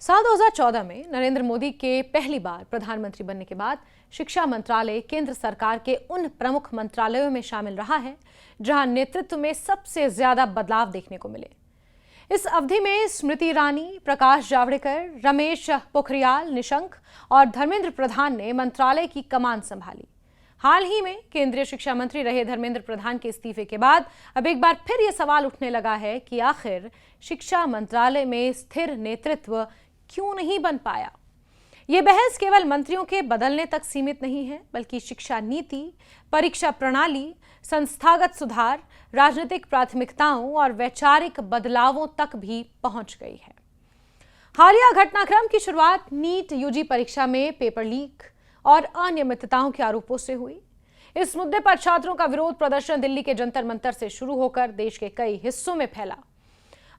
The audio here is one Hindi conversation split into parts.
साल 2014 में नरेंद्र मोदी के पहली बार प्रधानमंत्री बनने के बाद शिक्षा मंत्रालय केंद्र सरकार के उन प्रमुख मंत्रालयों में शामिल रहा है जहां नेतृत्व में सबसे ज्यादा बदलाव देखने को मिले। इस अवधि में स्मृति ईरानी, प्रकाश जावड़ेकर, रमेश पोखरियाल निशंक और धर्मेंद्र प्रधान ने मंत्रालय की कमान संभाली। हाल ही में केंद्रीय शिक्षा मंत्री रहे धर्मेंद्र प्रधान के इस्तीफे के बाद अब एक बार फिर यह सवाल उठने लगा है कि आखिर शिक्षा मंत्रालय में स्थिर नेतृत्व क्यों नहीं बन पाया। ये बहस केवल मंत्रियों के बदलने तक सीमित नहीं है, बल्कि शिक्षा नीति, परीक्षा प्रणाली, संस्थागत सुधार, राजनीतिक प्राथमिकताओं और वैचारिक बदलावों तक भी पहुंच गई है। हालिया घटनाक्रम की शुरुआत नीट यूजी परीक्षा में पेपर लीक और अनियमितताओं के आरोपों से हुई। इस मुद्दे पर छात्रों का विरोध प्रदर्शन दिल्ली के जंतर मंतर से शुरू होकर देश के कई हिस्सों में फैला।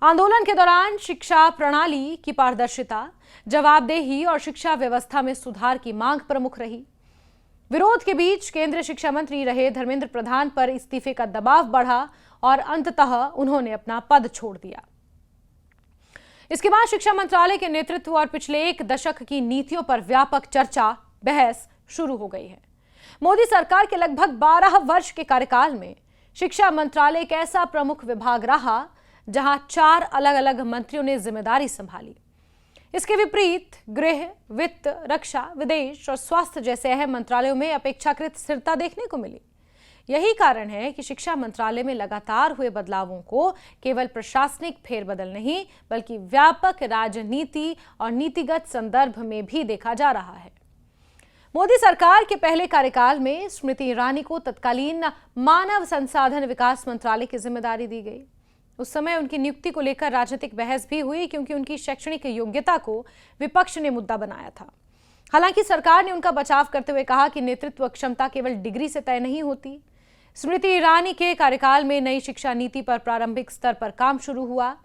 आंदोलन के दौरान शिक्षा प्रणाली की पारदर्शिता, जवाबदेही और शिक्षा व्यवस्था में सुधार की मांग प्रमुख रही। विरोध के बीच केंद्रीय शिक्षा मंत्री रहे धर्मेंद्र प्रधान पर इस्तीफे का दबाव बढ़ा और अंततः उन्होंने अपना पद छोड़ दिया। इसके बाद शिक्षा मंत्रालय के नेतृत्व और पिछले एक दशक की नीतियों पर व्यापक चर्चा, बहस शुरू हो गई है। मोदी सरकार के लगभग 12 वर्ष के कार्यकाल में शिक्षा मंत्रालय एक ऐसा प्रमुख विभाग रहा जहां 4 अलग अलग मंत्रियों ने जिम्मेदारी संभाली। इसके विपरीत गृह, वित्त, रक्षा, विदेश और स्वास्थ्य जैसे अहम मंत्रालयों में अपेक्षाकृत स्थिरता देखने को मिली। यही कारण है कि शिक्षा मंत्रालय में लगातार हुए बदलावों को केवल प्रशासनिक फेरबदल नहीं, बल्कि व्यापक राजनीति और नीतिगत संदर्भ में भी देखा जा रहा है। मोदी सरकार के पहले कार्यकाल में स्मृति ईरानी को तत्कालीन मानव संसाधन विकास मंत्रालय की जिम्मेदारी दी गई। उस समय उनकी नियुक्ति को लेकर राजनीतिक बहस भी हुई, क्योंकि उनकी शैक्षणिक योग्यता को विपक्ष ने मुद्दा बनाया था। हालांकि सरकार ने उनका बचाव करते हुए कहा कि नेतृत्व क्षमता केवल डिग्री से तय नहीं होती। स्मृति ईरानी के कार्यकाल में नई शिक्षा नीति पर प्रारंभिक स्तर पर काम शुरू हुआ।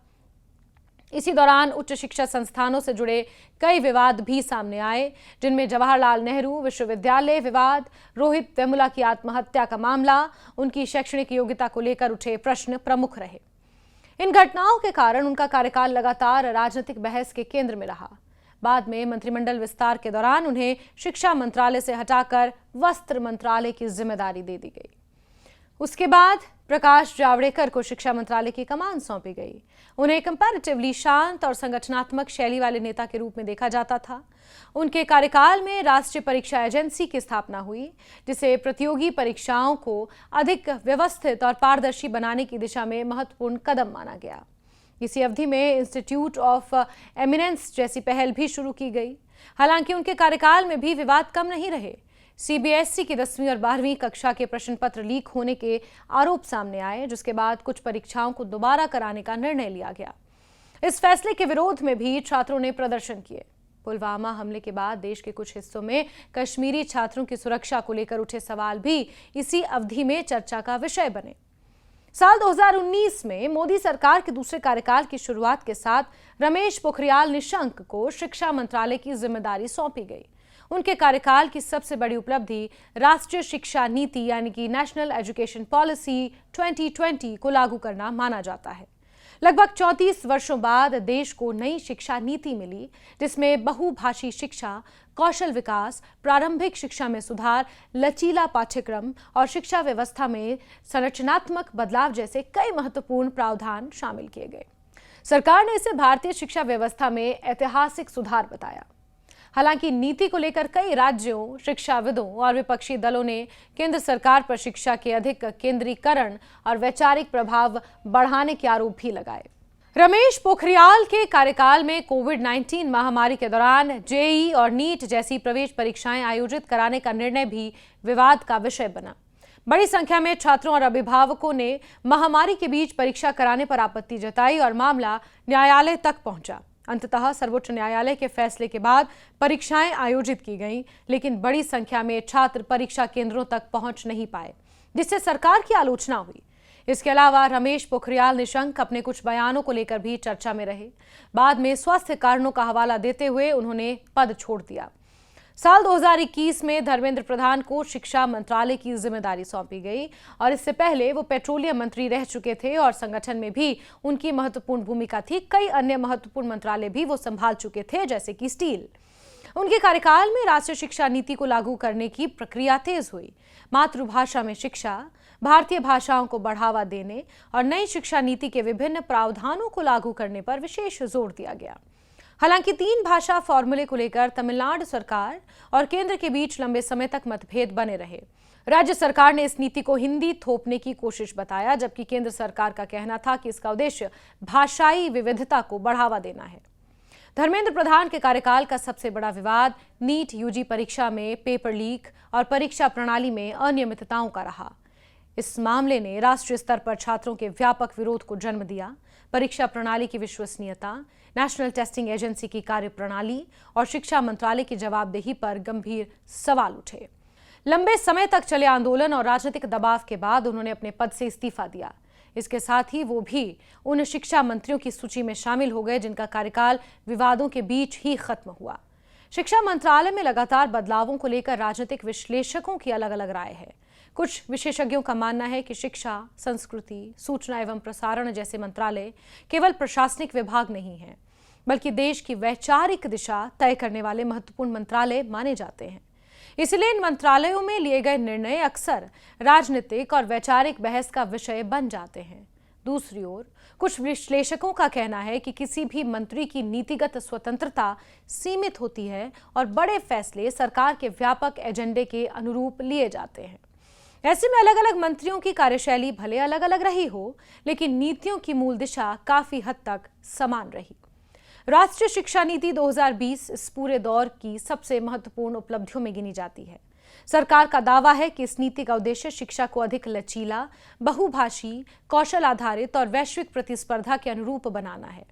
इसी दौरान उच्च शिक्षा संस्थानों से जुड़े कई विवाद भी सामने आए, जिनमें जवाहरलाल नेहरू विश्वविद्यालय विवाद, रोहित वेमुला की आत्महत्या का मामला, उनकी शैक्षणिक योग्यता को लेकर उठे प्रश्न प्रमुख रहे। इन घटनाओं के कारण उनका कार्यकाल लगातार राजनीतिक बहस के केंद्र में रहा। बाद में मंत्रिमंडल विस्तार के दौरान उन्हें शिक्षा मंत्रालय से हटाकर वस्त्र मंत्रालय की जिम्मेदारी दे दी गई। उसके बाद प्रकाश जावड़ेकर को शिक्षा मंत्रालय की कमान सौंपी गई। उन्हें कंपैरेटिवली शांत और संगठनात्मक शैली वाले नेता के रूप में देखा जाता था। उनके कार्यकाल में राष्ट्रीय परीक्षा एजेंसी की स्थापना हुई, जिसे प्रतियोगी परीक्षाओं को अधिक व्यवस्थित और पारदर्शी बनाने की दिशा में महत्वपूर्ण कदम माना गया। इसी अवधि में इंस्टीट्यूट ऑफ एमिनेंस जैसी पहल भी शुरू की गई। हालांकि उनके कार्यकाल में भी विवाद कम नहीं रहे। सीबीएसई की 10वीं और 12वीं कक्षा के प्रश्न पत्र लीक होने के आरोप सामने आए, जिसके बाद कुछ परीक्षाओं को दोबारा कराने का निर्णय लिया गया। इस फैसले के विरोध में भी छात्रों ने प्रदर्शन किए। पुलवामा हमले के बाद देश के कुछ हिस्सों में कश्मीरी छात्रों की सुरक्षा को लेकर उठे सवाल भी इसी अवधि में चर्चा का विषय बने। साल 2019 में मोदी सरकार के दूसरे कार्यकाल की शुरुआत के साथ रमेश पोखरियाल निशंक को शिक्षा मंत्रालय की जिम्मेदारी सौंपी गई। उनके कार्यकाल की सबसे बड़ी उपलब्धि राष्ट्रीय शिक्षा नीति यानी कि नेशनल एजुकेशन पॉलिसी 2020 को लागू करना माना जाता है। लगभग 34 वर्षों बाद देश को नई शिक्षा नीति मिली, जिसमें बहुभाषी शिक्षा, कौशल विकास, प्रारंभिक शिक्षा में सुधार, लचीला पाठ्यक्रम और शिक्षा व्यवस्था में संरचनात्मक बदलाव जैसे कई महत्वपूर्ण प्रावधान शामिल किए गए। सरकार ने इसे भारतीय शिक्षा व्यवस्था में ऐतिहासिक सुधार बताया। हालांकि नीति को लेकर कई राज्यों, शिक्षाविदों और विपक्षी दलों ने केंद्र सरकार पर शिक्षा के अधिक केंद्रीकरण और वैचारिक प्रभाव बढ़ाने के आरोप भी लगाए। रमेश पोखरियाल के कार्यकाल में कोविड-19 महामारी के दौरान जेईई और नीट जैसी प्रवेश परीक्षाएं आयोजित कराने का निर्णय भी विवाद का विषय बना। बड़ी संख्या में छात्रों और अभिभावकों ने महामारी के बीच परीक्षा कराने पर आपत्ति जताई और मामला न्यायालय तक पहुंचा। अंततः सर्वोच्च न्यायालय के फैसले के बाद परीक्षाएं आयोजित की गईं, लेकिन बड़ी संख्या में छात्र परीक्षा केंद्रों तक पहुंच नहीं पाए, जिससे सरकार की आलोचना हुई। इसके अलावा रमेश पोखरियाल निशंक अपने कुछ बयानों को लेकर भी चर्चा में रहे। बाद में स्वास्थ्य कारणों का हवाला देते हुए उन्होंने पद छोड़ दिया। साल 2021 में धर्मेंद्र प्रधान को शिक्षा मंत्रालय की जिम्मेदारी सौंपी गई और इससे पहले वो पेट्रोलियम मंत्री रह चुके थे और संगठन में भी उनकी महत्वपूर्ण भूमिका थी। कई अन्य महत्वपूर्ण मंत्रालय भी वो संभाल चुके थे, जैसे कि स्टील। उनके कार्यकाल में राष्ट्रीय शिक्षा नीति को लागू करने की प्रक्रिया तेज हुई। मातृभाषा में शिक्षा, भारतीय भाषाओं को बढ़ावा देने और नई शिक्षा नीति के विभिन्न प्रावधानों को लागू करने पर विशेष जोर दिया गया। हालांकि 3 भाषा फॉर्मूले को लेकर तमिलनाडु सरकार और केंद्र के बीच लंबे समय तक मतभेद बने रहे। राज्य सरकार ने इस नीति को हिंदी थोपने की कोशिश बताया, जबकि केंद्र सरकार का कहना था कि इसका उद्देश्य भाषाई विविधता को बढ़ावा देना है। धर्मेंद्र प्रधान के कार्यकाल का सबसे बड़ा विवाद नीट यूजी परीक्षा में पेपर लीक और परीक्षा प्रणाली में अनियमितताओं का रहा। इस मामले ने राष्ट्रीय स्तर पर छात्रों के व्यापक विरोध को जन्म दिया। परीक्षा प्रणाली की विश्वसनीयता, नेशनल टेस्टिंग एजेंसी की कार्यप्रणाली और शिक्षा मंत्रालय की जवाबदेही पर गंभीर सवाल उठे। लंबे समय तक चले आंदोलन और राजनीतिक दबाव के बाद उन्होंने अपने पद से इस्तीफा दिया। इसके साथ ही वो भी उन शिक्षा मंत्रियों की सूची में शामिल हो गए जिनका कार्यकाल विवादों के बीच ही खत्म हुआ। शिक्षा मंत्रालय में लगातार बदलावों को लेकर राजनीतिक विश्लेषकों की अलग अलग राय है। कुछ विशेषज्ञों का मानना है कि शिक्षा, संस्कृति, सूचना एवं प्रसारण जैसे मंत्रालय केवल प्रशासनिक विभाग नहीं हैं, बल्कि देश की वैचारिक दिशा तय करने वाले महत्वपूर्ण मंत्रालय माने जाते हैं। इसलिए इन मंत्रालयों में लिए गए निर्णय अक्सर राजनीतिक और वैचारिक बहस का विषय बन जाते हैं। दूसरी ओर कुछ विश्लेषकों का कहना है कि किसी भी मंत्री की नीतिगत स्वतंत्रता सीमित होती है और बड़े फैसले सरकार के व्यापक एजेंडे के अनुरूप लिए जाते हैं। ऐसे में अलग अलग मंत्रियों की कार्यशैली भले अलग अलग रही हो, लेकिन नीतियों की मूल दिशा काफी हद तक समान रही। राष्ट्रीय शिक्षा नीति 2020 इस पूरे दौर की सबसे महत्वपूर्ण उपलब्धियों में गिनी जाती है। सरकार का दावा है कि इस नीति का उद्देश्य शिक्षा को अधिक लचीला, बहुभाषी, कौशल आधारित और वैश्विक प्रतिस्पर्धा के अनुरूप बनाना है।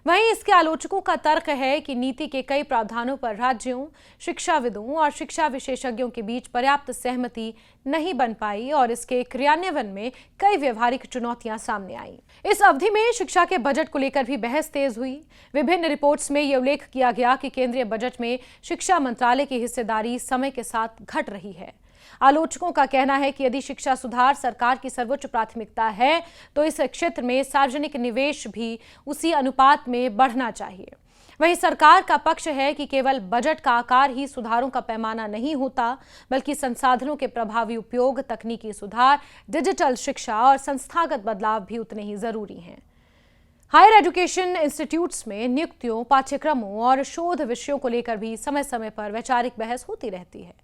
वहीं इसके आलोचकों का तर्क है कि नीति के कई प्रावधानों पर राज्यों, शिक्षाविदों और शिक्षा विशेषज्ञों के बीच पर्याप्त सहमति नहीं बन पाई और इसके क्रियान्वयन में कई व्यवहारिक चुनौतियां सामने आईं। इस अवधि में शिक्षा के बजट को लेकर भी बहस तेज हुई। विभिन्न रिपोर्ट्स में यह उल्लेख किया गया कि केंद्रीय बजट में शिक्षा मंत्रालय की हिस्सेदारी समय के साथ घट रही है। आलोचकों का कहना है कि यदि शिक्षा सुधार सरकार की सर्वोच्च प्राथमिकता है, तो इस क्षेत्र में सार्वजनिक निवेश भी उसी अनुपात में बढ़ना चाहिए। वहीं सरकार का पक्ष है कि केवल बजट का आकार ही सुधारों का पैमाना नहीं होता, बल्कि संसाधनों के प्रभावी उपयोग, तकनीकी सुधार, डिजिटल शिक्षा और संस्थागत बदलाव भी उतने ही जरूरी हैं। हायर एजुकेशन इंस्टीट्यूट्स में नियुक्तियों, पाठ्यक्रमों और शोध विषयों को लेकर भी समय समय पर वैचारिक बहस होती रहती है।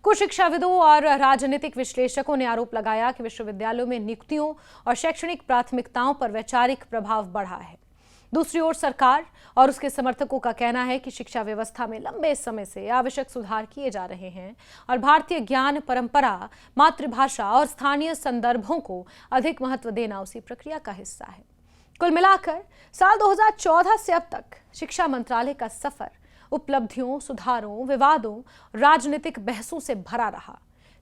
कुछ शिक्षाविदों और राजनीतिक विश्लेषकों ने आरोप लगाया कि विश्वविद्यालयों में नियुक्तियों और शैक्षणिक प्राथमिकताओं पर वैचारिक प्रभाव बढ़ा है। दूसरी ओर सरकार और उसके समर्थकों का कहना है कि शिक्षा व्यवस्था में लंबे समय से आवश्यक सुधार किए जा रहे हैं और भारतीय ज्ञान परंपरा, मातृभाषा और स्थानीय संदर्भों को अधिक महत्व देना उसी प्रक्रिया का हिस्सा है। कुल मिलाकर साल 2014 से अब तक शिक्षा मंत्रालय का सफर उपलब्धियों, सुधारों, विवादों, राजनीतिक बहसों से भरा रहा।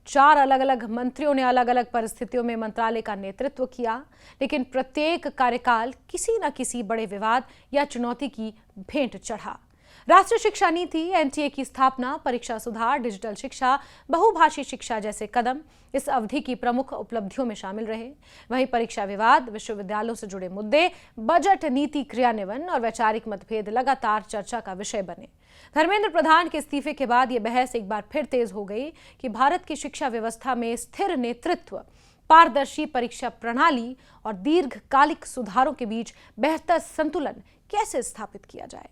4 अलग अलग मंत्रियों ने अलग अलग परिस्थितियों में मंत्रालय का नेतृत्व किया, लेकिन प्रत्येक कार्यकाल किसी न किसी बड़े विवाद या चुनौती की भेंट चढ़ा। राष्ट्रीय शिक्षा नीति, एनटीए की स्थापना, परीक्षा सुधार, डिजिटल शिक्षा, बहुभाषी शिक्षा जैसे कदम इस अवधि की प्रमुख उपलब्धियों में शामिल रहे। वहीं परीक्षा विवाद, विश्वविद्यालयों से जुड़े मुद्दे, बजट, नीति क्रियान्वयन और वैचारिक मतभेद लगातार चर्चा का विषय बने। धर्मेंद्र प्रधान के इस्तीफे के बाद यह बहस एक बार फिर तेज हो गई कि भारत की शिक्षा व्यवस्था में स्थिर नेतृत्व, पारदर्शी परीक्षा प्रणाली और दीर्घकालिक सुधारों के बीच बेहतर संतुलन कैसे स्थापित किया जाए।